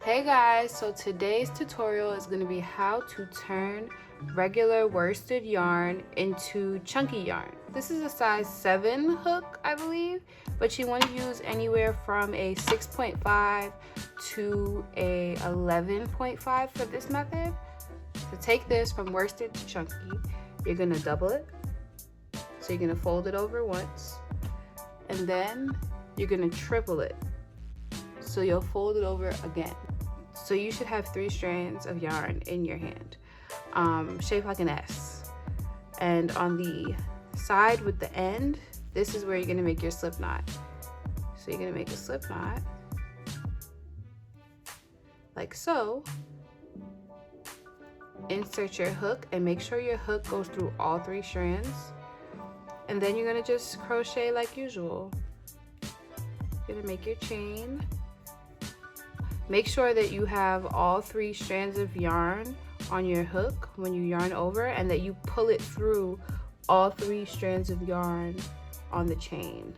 Hey guys, so today's tutorial is going to be how to turn regular worsted yarn into chunky yarn. This is a size 7 hook, I believe, but you want to use anywhere from a 6.5 to a 11.5 for this method. To take this from worsted to chunky, you're going to double it. So you're going to fold it over once, and then you're going to triple it. So you'll fold it over again. So you should have 3 strands of yarn in your hand, shaped like an S. And on the side with the end, this is where you're gonna make your slip knot. So you're gonna make a slip knot, like so. Insert your hook and make sure your hook goes through all 3 strands. And then you're gonna just crochet like usual. You're gonna make your chain. Make sure that you have all 3 strands of yarn on your hook when you yarn over, and that you pull it through all 3 strands of yarn on the chain.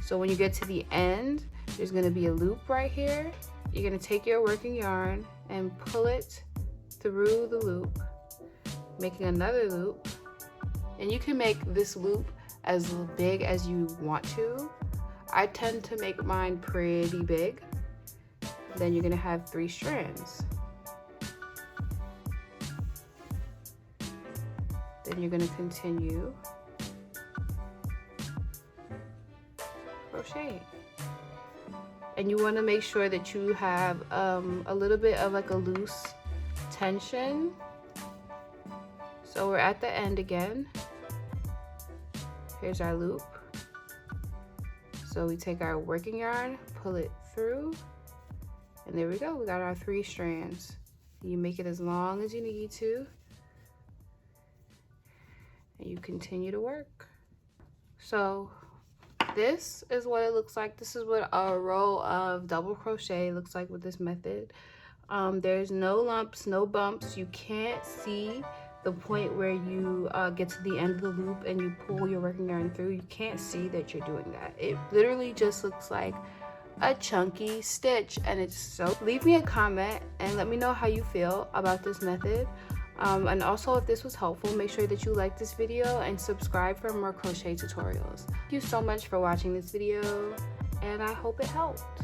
So when you get to the end, there's going to be a loop right here. You're going to take your working yarn and pull it through the loop, making another loop. And you can make this loop as big as you want to. I tend to make mine pretty big. Then you're gonna have 3 strands. Then you're gonna continue crocheting. And you wanna make sure that you have a little bit of like a loose tension. So we're at the end again. Here's our loop. So we take our working yarn, pull it through, and there we go, we got our 3 strands. You make it as long as you need to, and you continue to work. So this is what it looks like. This is what a row of double crochet looks like with this method. There's no lumps, no bumps. You can't see the point where you get to the end of the loop and you pull your working yarn through. You can't see that you're doing that. It literally just looks like a chunky stitch, and it's so. Leave me a comment and let me know how you feel about this method, and also if this was helpful, make sure that you like this video and subscribe for more crochet tutorials. Thank you so much for watching this video, and I hope it helped.